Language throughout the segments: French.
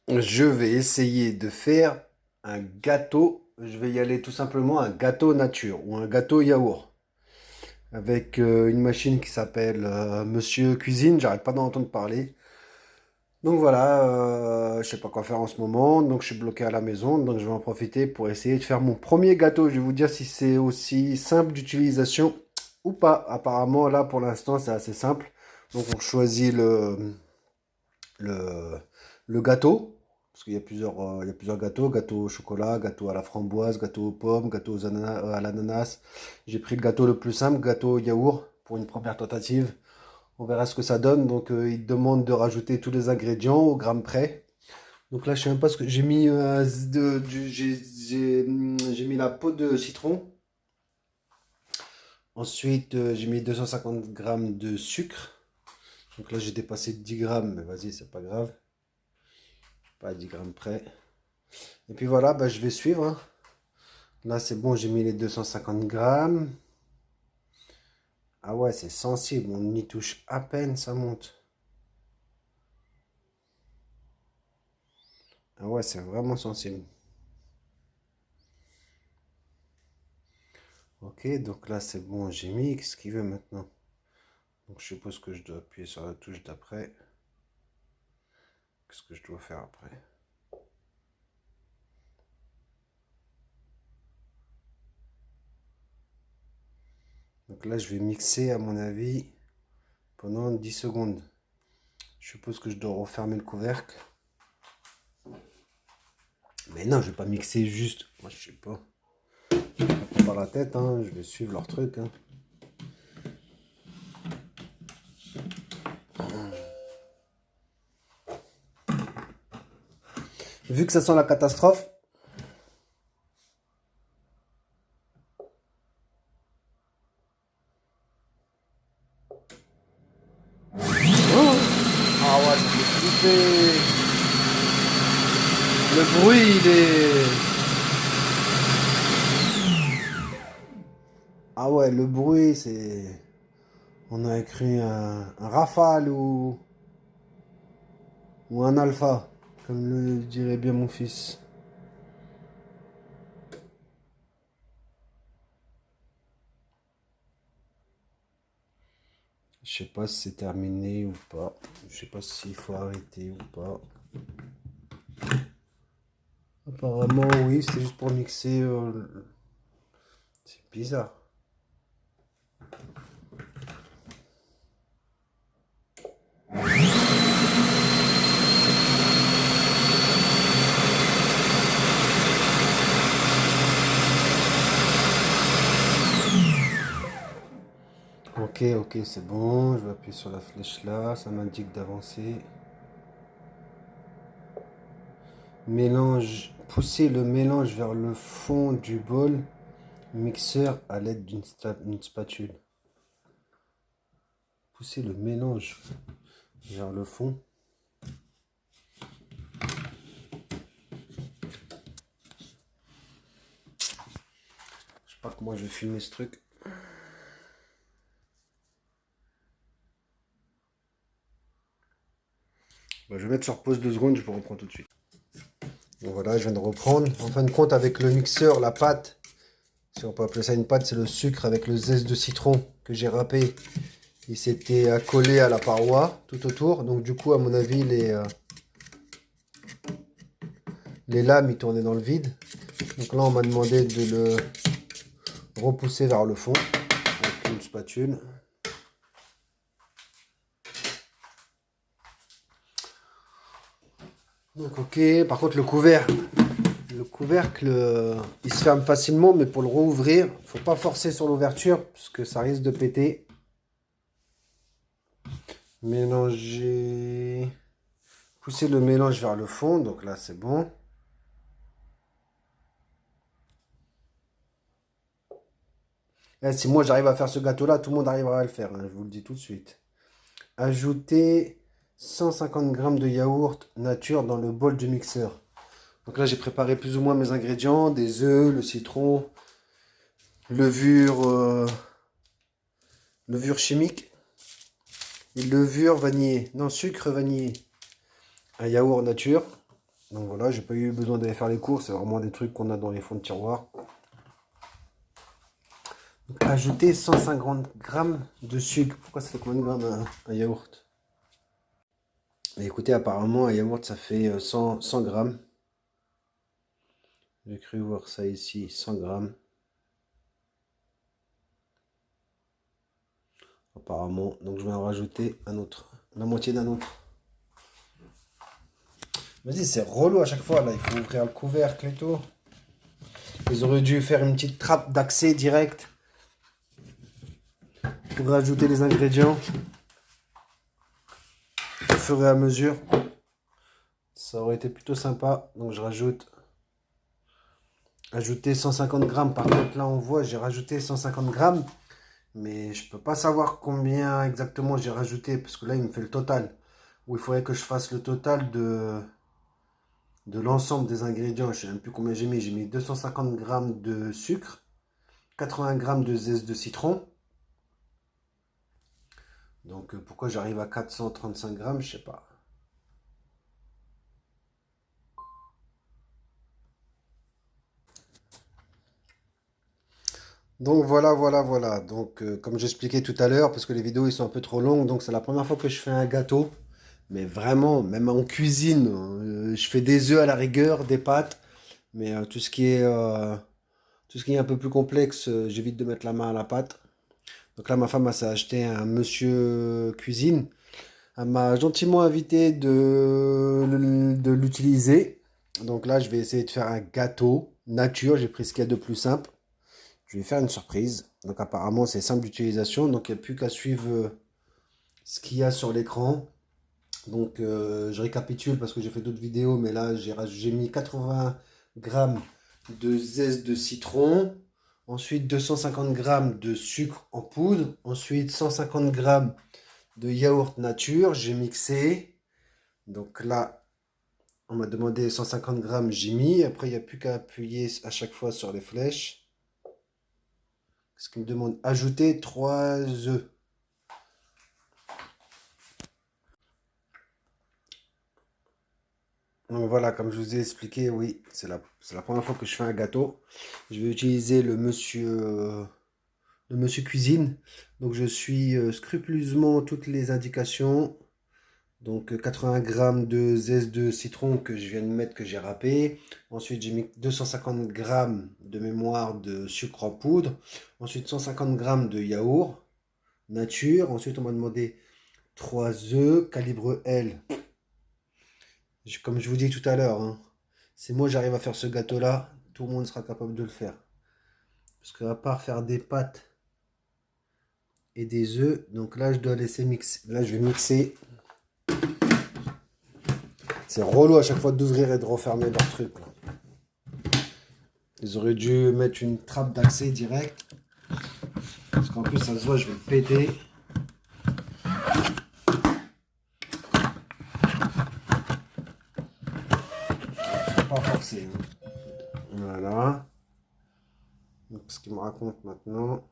Je vais essayer de faire un gâteau. Je vais y aller tout simplement un gâteau nature ou un gâteau yaourt avec une machine qui s'appelle Monsieur Cuisine. J'arrête pas d'en entendre parler. Donc voilà, je sais pas quoi faire en ce moment. Donc je suis bloqué à la maison. Donc je vais en profiter pour essayer de faire mon premier gâteau. Je vais vous dire si c'est aussi simple d'utilisation ou pas. Apparemment là pour l'instant c'est assez simple. Donc on choisit le, le gâteau, parce qu'il y a plusieurs gâteaux, gâteau au chocolat, gâteau à la framboise, gâteau aux pommes, gâteau à l'ananas. J'ai pris le gâteau le plus simple, gâteau au yaourt, pour une première tentative. On verra ce que ça donne. Donc il demande de rajouter tous les ingrédients au gramme près. Donc là je sais même pas ce que j'ai mis, j'ai mis la peau de citron. Ensuite j'ai mis 250 grammes de sucre. Donc là j'ai dépassé 10 grammes, mais vas-y c'est pas grave. Pas à 10 grammes près. Et puis voilà, bah, je vais suivre, hein. Là, c'est bon, j'ai mis les 250 grammes. Ah ouais, c'est sensible, on y touche à peine, ça monte. Ah ouais, c'est vraiment sensible. Ok, donc là, c'est bon, j'ai mis. Qu'est-ce qu'il veut maintenant? Donc, je suppose que je dois appuyer sur la touche d'après. Qu'est-ce que je dois faire après? Donc là, je vais mixer, à mon avis, pendant 10 secondes. Je suppose que je dois refermer le couvercle. Mais non, je vais pas mixer juste. Moi, je sais pas. Je prends pas la tête, hein. Je vais suivre leur truc, hein. Vu que ça sent la catastrophe. Oh, ah ouais, ça fait flipper. Le bruit, il est... Ah ouais, le bruit, c'est... On a écrit un rafale ou un alpha, comme le dirait bien mon fils. Je sais pas si c'est terminé ou pas. Je sais pas s'il faut arrêter ou pas. Apparemment, oui, c'est juste pour mixer. C'est bizarre. Ok, ok, c'est bon. Je vais appuyer sur la flèche là. Ça m'indique d'avancer. Mélange. Poussez le mélange vers le fond du bol mixeur à l'aide d'une spatule. Poussez le mélange vers le fond. Je sais pas comment je vais filmer ce truc. Bah, je vais mettre sur pause 2 secondes, je vous reprends tout de suite. Donc voilà, je viens de reprendre. En fin de compte, avec le mixeur, la pâte, si on peut appeler ça une pâte, c'est le sucre avec le zeste de citron que j'ai râpé. Il s'était accolé à la paroi tout autour. Donc du coup, à mon avis, les lames, ils tournaient dans le vide. Donc là, on m'a demandé de le repousser vers le fond avec une spatule. Donc ok, par contre le couvercle, il se ferme facilement, mais pour le rouvrir, faut pas forcer sur l'ouverture parce que ça risque de péter. Mélanger, pousser le mélange vers le fond, donc là c'est bon. Et si moi j'arrive à faire ce gâteau-là, tout le monde arrivera à le faire, hein, je vous le dis tout de suite. Ajouter 150 grammes de yaourt nature dans le bol du mixeur. Donc là j'ai préparé plus ou moins mes ingrédients, des œufs, le citron, levure, levure chimique, et levure vanillée, non sucre vanillé, un yaourt nature. Donc voilà, j'ai pas eu besoin d'aller faire les courses, c'est vraiment des trucs qu'on a dans les fonds de tiroir. Donc, ajouter 150 grammes de sucre. Pourquoi ça fait combien de grammes un yaourt? Mais écoutez, apparemment un yaourt ça fait 100 grammes. J'ai cru voir ça ici, 100 grammes. Apparemment, donc je vais en rajouter un autre, la moitié d'un autre. Vas-y, c'est relou à chaque fois là, il faut ouvrir le couvercle et tout. Ils auraient dû faire une petite trappe d'accès direct pour rajouter les ingrédients au fur et à mesure. Ça aurait été plutôt sympa. Donc je rajoute, ajouter 150 grammes. Par contre là on voit j'ai rajouté 150 grammes. Mais je peux pas savoir combien exactement j'ai rajouté. Parce que là il me fait le total. Où il faudrait que je fasse le total de l'ensemble des ingrédients. Je sais même plus combien j'ai mis. J'ai mis 250 grammes de sucre. 80 grammes de zeste de citron. Donc pourquoi j'arrive à 435 grammes, je sais pas. Donc voilà. Donc comme j'expliquais tout à l'heure, parce que les vidéos ils sont un peu trop longues, donc c'est la première fois que je fais un gâteau. Mais vraiment, même en cuisine, je fais des œufs à la rigueur, des pâtes. Mais tout ce qui est un peu plus complexe, j'évite de mettre la main à la pâte. Donc là, ma femme s'est acheté un monsieur cuisine. Elle m'a gentiment invité de l'utiliser. Donc là, je vais essayer de faire un gâteau nature. J'ai pris ce qu'il y a de plus simple. Je vais faire une surprise. Donc apparemment, c'est simple d'utilisation. Donc il n'y a plus qu'à suivre ce qu'il y a sur l'écran. Donc je récapitule parce que j'ai fait d'autres vidéos. Mais là, j'ai mis 80 grammes de zeste de citron. Ensuite, 250 grammes de sucre en poudre. Ensuite, 150 grammes de yaourt nature, j'ai mixé. Donc là, on m'a demandé 150 grammes, j'ai mis. Après, il n'y a plus qu'à appuyer à chaque fois sur les flèches. Ce qui me demande ajouter 3 œufs. Donc voilà, comme je vous ai expliqué, oui, c'est la première fois que je fais un gâteau. Je vais utiliser le monsieur cuisine. Donc je suis scrupuleusement toutes les indications. Donc 80 grammes de zeste de citron que je viens de mettre, que j'ai râpé. Ensuite j'ai mis 250 grammes de mémoire de sucre en poudre. Ensuite 150 grammes de yaourt nature. Ensuite on m'a demandé 3 œufs calibre L. Comme je vous dis tout à l'heure, hein, si moi j'arrive à faire ce gâteau là, tout le monde sera capable de le faire. Parce qu'à part faire des pâtes et des œufs, donc là je dois laisser mixer. Là je vais mixer. C'est relou à chaque fois d'ouvrir et de refermer leur truc. Là. Ils auraient dû mettre une trappe d'accès direct. Parce qu'en plus, ça se voit, je vais le péter. Faut pas forcer. Hein. Voilà. Donc, ce qu'il me raconte maintenant.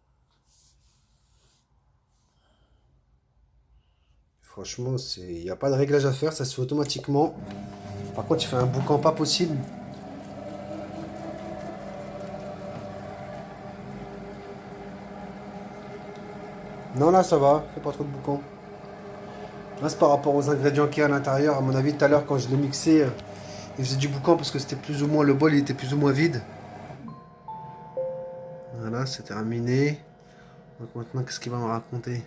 Franchement, il n'y a pas de réglage à faire, ça se fait automatiquement. Par contre, il fait un boucan pas possible. Non, là, ça va, fait pas trop de boucan. Là, c'est par rapport aux ingrédients qu'il y a à l'intérieur. À mon avis, tout à l'heure, quand je l'ai mixé, il faisait du boucan parce que c'était plus ou moins, le bol, il était plus ou moins vide. Voilà, c'est terminé. Donc maintenant, qu'est-ce qu'il va me raconter?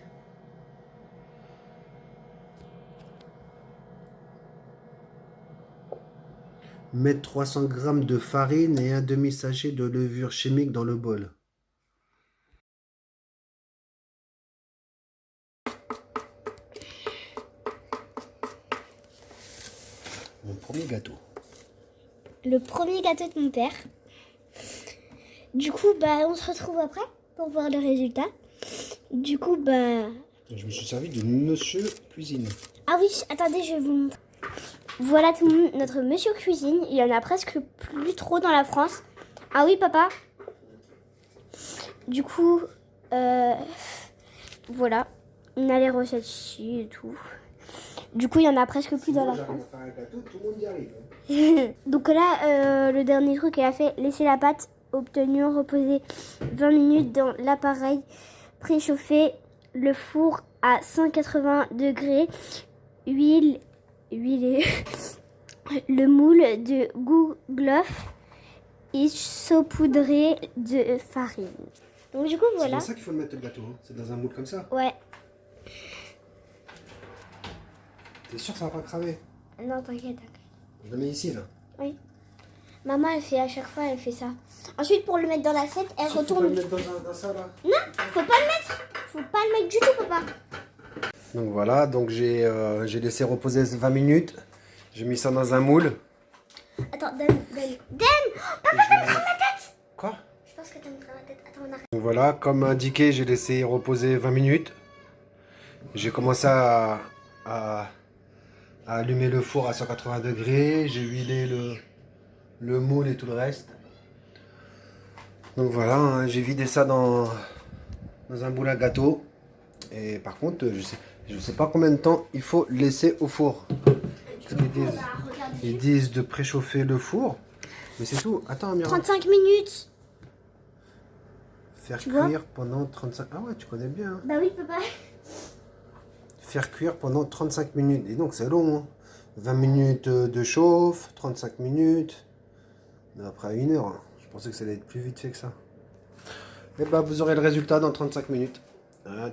Mettre 300 grammes de farine et un demi-sachet de levure chimique dans le bol. Mon premier gâteau. Le premier gâteau de mon père. Du coup, on se retrouve après pour voir le résultat. Du coup, Je me suis servi de monsieur cuisine. Ah oui, attendez, je vais vous montrer. Voilà tout le monde, notre monsieur cuisine. Il y en a presque plus trop dans la France. Ah oui, papa. Du coup, voilà. On a les recettes ici et tout. Du coup, il y en a presque plus dans la J'arrive phrase. à faire un gâteau, tout le monde y arrive. Donc là, le dernier truc, elle a fait laisser la pâte obtenue reposer 20 minutes dans l'appareil préchauffé, le four à 180 degrés, huiler le moule de gouglof et saupoudrer de farine. Donc du coup, C'est voilà. dans ça qu'il faut le mettre le gâteau, hein. C'est dans un moule comme ça. Ouais. T'es sûr que ça va pas cramer? Non, t'inquiète. Je le mets ici là. Oui. Maman, elle fait à chaque fois, elle fait ça. Ensuite, pour le mettre dans l'assiette, elle Faut pas retourne. le mettre dans ça là. Non, faut pas le mettre. Faut pas le mettre du tout, papa. Donc voilà, donc j'ai laissé reposer 20 minutes. J'ai mis ça dans un moule. Attends, Dan. Papa, t'as cramé ma tête. Quoi? Je pense que t'as cramé ma tête. Attends, on arrête. Donc voilà, comme indiqué, j'ai laissé reposer 20 minutes. J'ai commencé à allumer le four à 180 degrés. J'ai huilé le moule et tout le reste. Donc voilà, hein, j'ai vidé ça dans un moule à gâteau. Et par contre, je sais pas combien de temps il faut laisser au four. Ils disent de préchauffer le four. Mais c'est tout. Attends, Amira. 35 minutes. Faire Tu vois cuire pendant 35... Ah ouais, tu connais bien. Hein. Bah oui, papa. Faire cuire pendant 35 minutes. Et donc, c'est long. Hein. 20 minutes de chauffe, 35 minutes. Mais après 1 heure. Hein. Je pensais que ça allait être plus vite fait que ça. Et bah, vous aurez le résultat dans 35 minutes. À tout à l'heure.